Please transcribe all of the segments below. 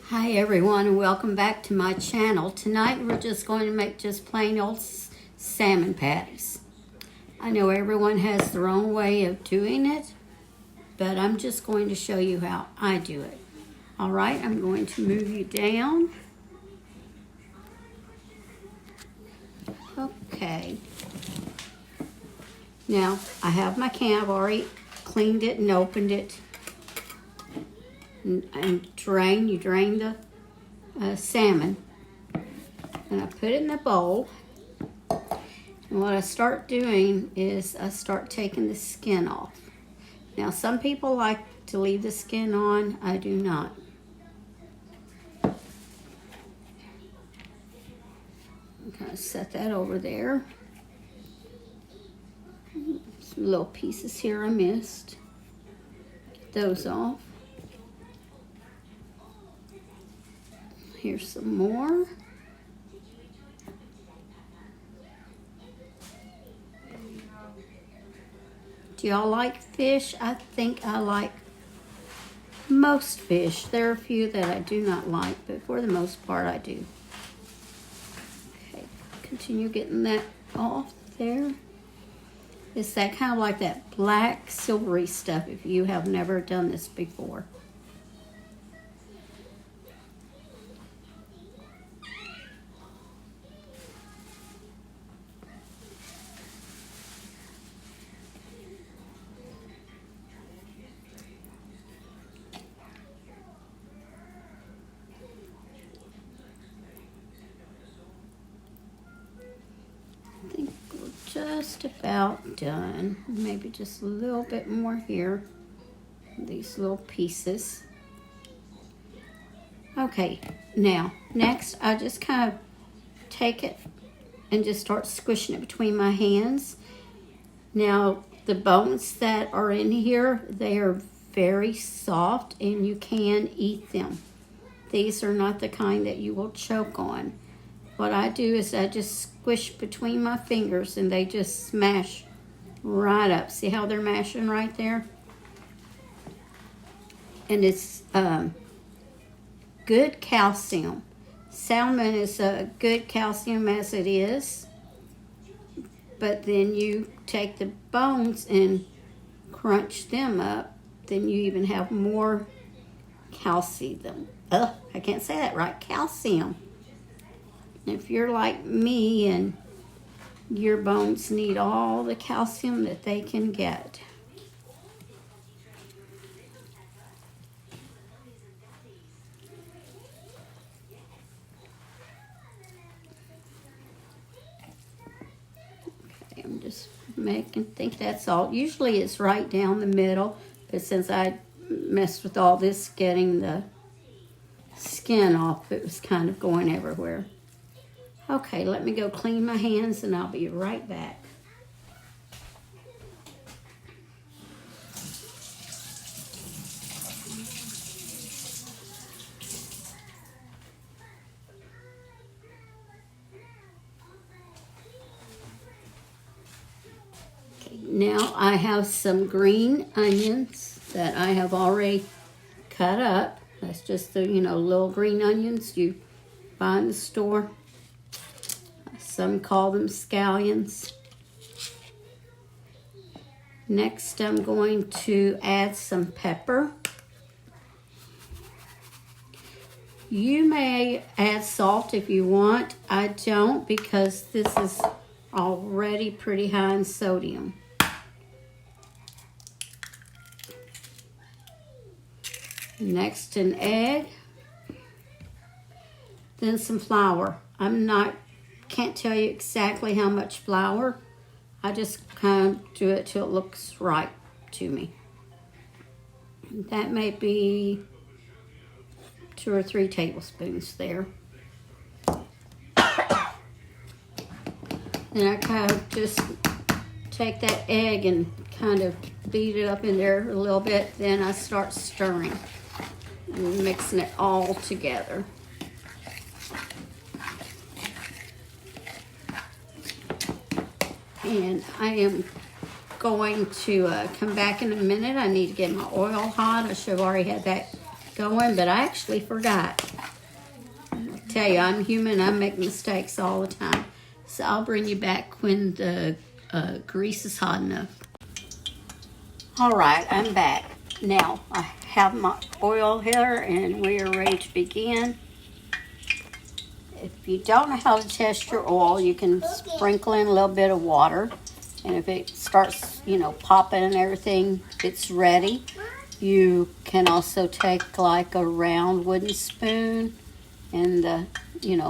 Hi everyone and welcome back to my channel. Tonight we're just going to make just plain old salmon patties. I know everyone has their own way of doing it, but I'm just going to show you how I do it. Alright, I'm going to move you down. Okay. Now I have my can. I've already cleaned it and opened it. And you drain the salmon, and I put it in the bowl. And what I start doing is I start taking the skin off. Now some people like to leave the skin on. I do not. I'm gonna set that over there. Some little pieces here I missed. Get those off. Here's some more. Do y'all like fish? I think I like most fish. There are a few that I do not like, but for the most part I do. Okay, continue getting that off there. It's that kind of like that black silvery stuff if you have never done this before. I think we're just about done. Maybe just a little bit more here. These little pieces. Okay, now, next I just kind of take it and just start squishing it between my hands. Now, the bones that are in here, they are very soft and you can eat them. These are not the kind that you will choke on. What I do is I just squish between my fingers and they just smash right up. See how they're mashing right there? And it's good calcium. Salmon is a good calcium as it is. But then you take the bones and crunch them up, then you even have more calcium. I can't say that right. Calcium. If you're like me and your bones need all the calcium that they can get. Okay, I'm just think that's all. Usually it's right down the middle, but since I messed with all this getting the skin off, it was kind of going everywhere. Okay, let me go clean my hands and I'll be right back. Okay, now I have some green onions that I have already cut up. That's just the, little green onions you buy in the store. Some call them scallions. Next, I'm going to add some pepper. You may add salt if you want. I don't because this is already pretty high in sodium. Next, an egg. Then some flour. Can't tell you exactly how much flour. I just kind of do it till it looks right to me. That may be 2 or 3 tablespoons there. Then I kind of just take that egg and kind of beat it up in there a little bit. Then I start stirring and mixing it all together. And I am going to come back in a minute. I need to get my oil hot. I should have already had that going, but I actually forgot. I tell you, I'm human. I make mistakes all the time. So I'll bring you back when the grease is hot enough. All right, I'm back. Now, I have my oil here, and we are ready to begin. If you don't know how to test your oil, you can sprinkle in a little bit of water. And if it starts, popping and everything, it's ready. You can also take like a round wooden spoon and the,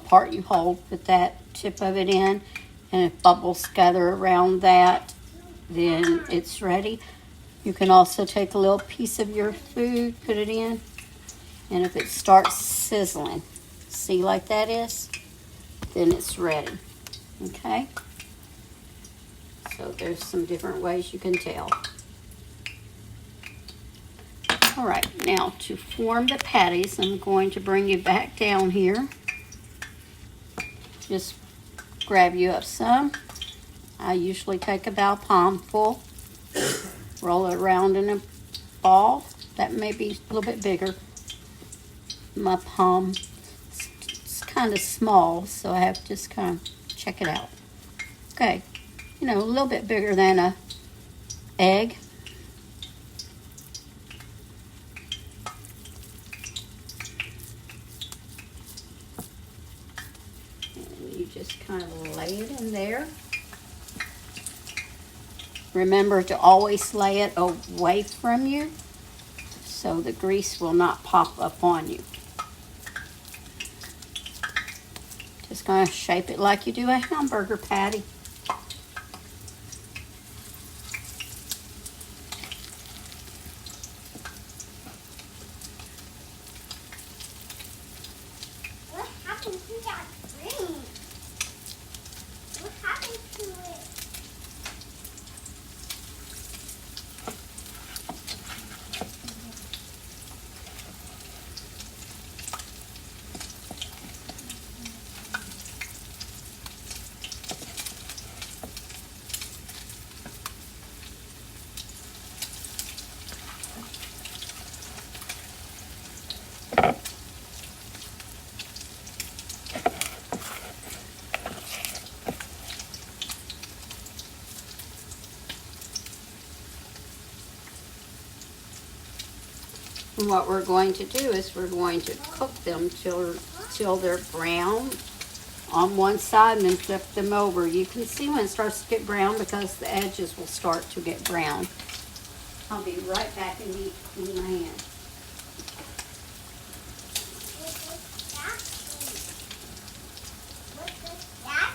part you hold, put that tip of it in. And if bubbles gather around that, then it's ready. You can also take a little piece of your food, put it in. And if it starts sizzling, see like that is, then it's ready. Okay? So there's some different ways you can tell. All right, now to form the patties, I'm going to bring you back down here. Just grab you up some. I usually take about a palm full, roll it around in a ball. That may be a little bit bigger. My palm is kind of small, so I have to just kind of check it out. Okay, a little bit bigger than an egg. And you just kind of lay it in there. Remember to always lay it away from you so the grease will not pop up on you. Just going to shape it like you do a hamburger patty. What happened to that ring? What happened to it? And what we're going to do is we're going to cook them till they're brown on one side and then flip them over. You can see when it starts to get brown because the edges will start to get brown. I'll be right back and eat my hand. What does that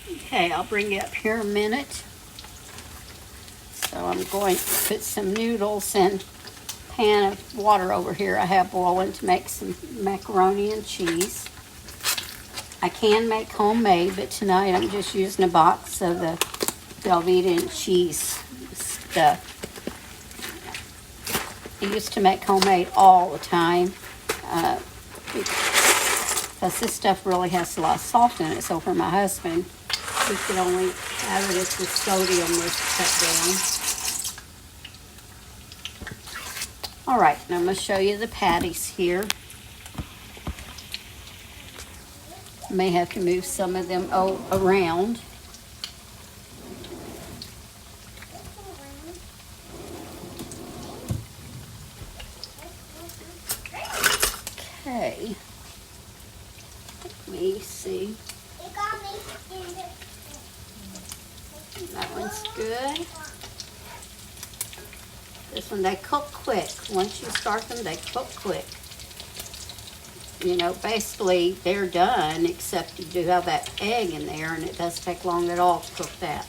say? Okay, I'll bring you up here a minute. So I'm going to put some noodles in a pan of water over here I have boiling to make some macaroni and cheese. I can make homemade, but tonight I'm just using a box of the Velveeta and cheese stuff. I used to make homemade all the time because this stuff really has a lot of salt in it. So for my husband, he could only have it if the sodium was cut down. All right, now I'm going to show you the patties here. May have to move some of them around. Okay. Let me see. That one's good. This one, they cook quick. Once you start them, they cook quick. Basically, they're done, except you do have that egg in there, and it does take long at all to cook that.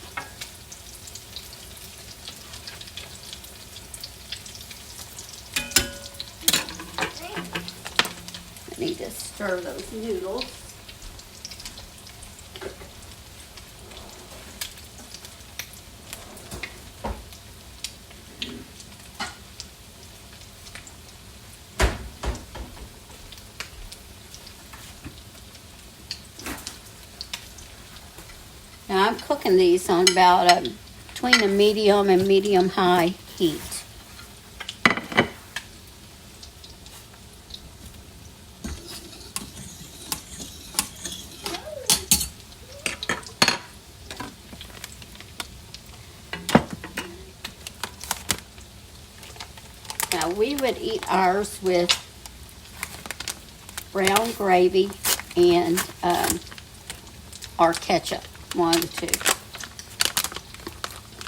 I need to stir those noodles. Now I'm cooking these on about a between a medium and medium-high heat. Now, we would eat ours with brown gravy and or ketchup, one of the two.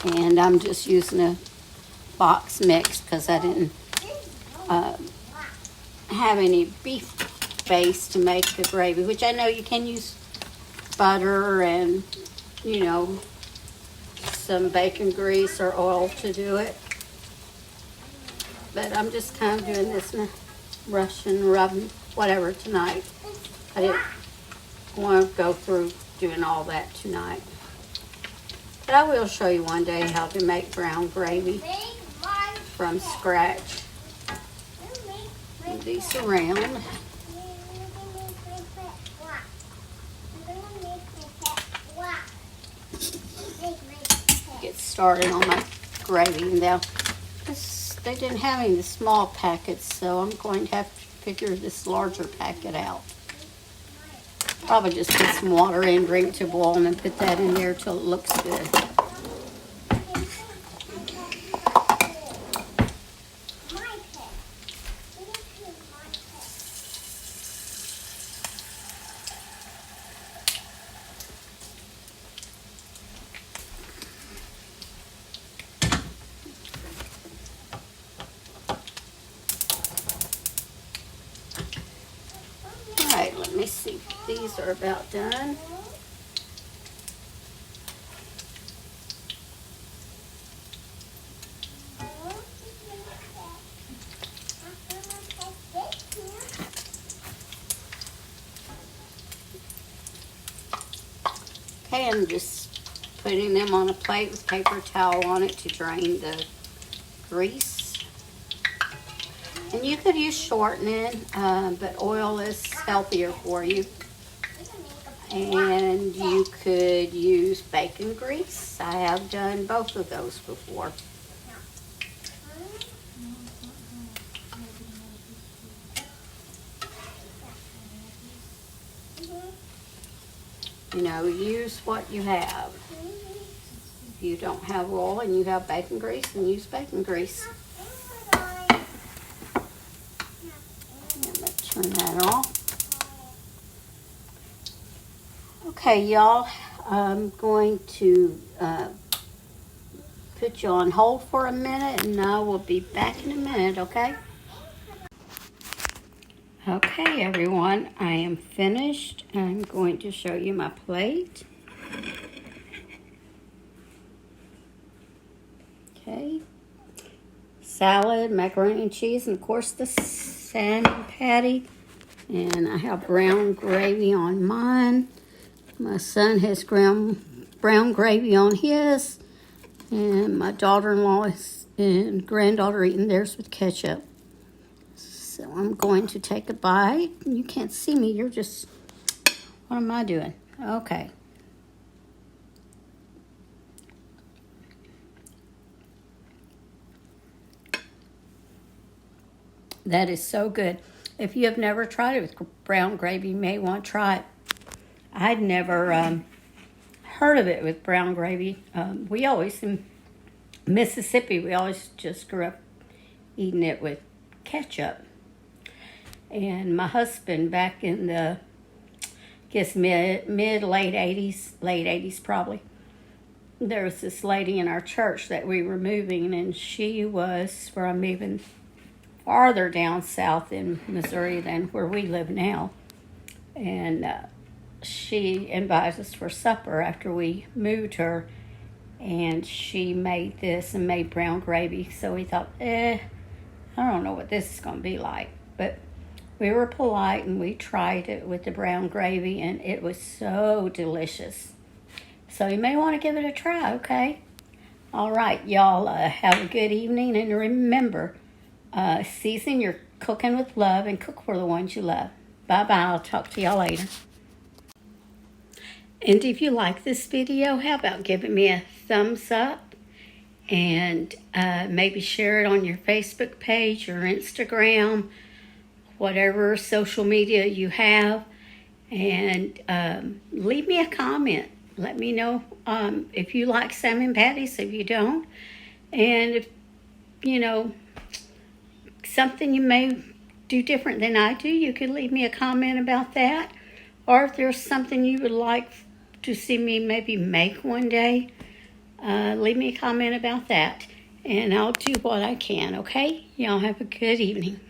And I'm just using a box mix because I didn't have any beef base to make the gravy, which I know you can use butter and, you know, some bacon grease or oil to do it. But I'm just kind of doing this in a rush and rubbing, whatever, tonight. I didn't want to go through doing all that tonight. But I will show you one day how to make brown gravy from scratch. Move these around. Get started on my gravy now. They didn't have any of the small packets, so I'm going to have to figure this larger packet out. Probably just put some water in, bring it to boil, and then put that in there till it looks good. Alright, let me see if these are about done. Okay, I'm just putting them on a plate with paper towel on it to drain the grease. And you could use shortening, but oil is healthier for you. And you could use bacon grease. I have done both of those before. You know, use what you have. If you don't have oil and you have bacon grease, then use bacon grease. Turn that off. Okay, y'all, I'm going to put you on hold for a minute, and I will be back in a minute, okay? Okay, everyone, I am finished. I'm going to show you my plate. Okay. Salad, macaroni and cheese, and of course the salmon patty. And I have brown gravy on mine. My son has brown gravy on his. And my daughter-in-law and granddaughter are eating theirs with ketchup. So I'm going to take a bite. You can't see me. You're just, what am I doing? Okay. That is so good. If you have never tried it with brown gravy, you may want to try it. I'd never heard of it with brown gravy. We always, in Mississippi, we always just grew up eating it with ketchup. And my husband, back in the, late 80s probably, there was this lady in our church that we were moving, and she was from even farther down south in Missouri than where we live now. And she invited us for supper after we moved her, and she made this and made brown gravy. So we thought, I don't know what this is going to be like. But we were polite and we tried it with the brown gravy, and it was so delicious. So you may want to give it a try, okay? All right, y'all, have a good evening, and remember, season your cooking with love and cook for the ones you love. Bye-bye. I'll talk to y'all later. And if you like this video, how about giving me a thumbs up and maybe share it on your Facebook page or Instagram, whatever social media you have, and leave me a comment. Let me know if you like salmon patties, if you don't, and if something you may do different than I do, you can leave me a comment about that. Or if there's something you would like to see me maybe make one day, leave me a comment about that. And I'll do what I can, okay? Y'all have a good evening.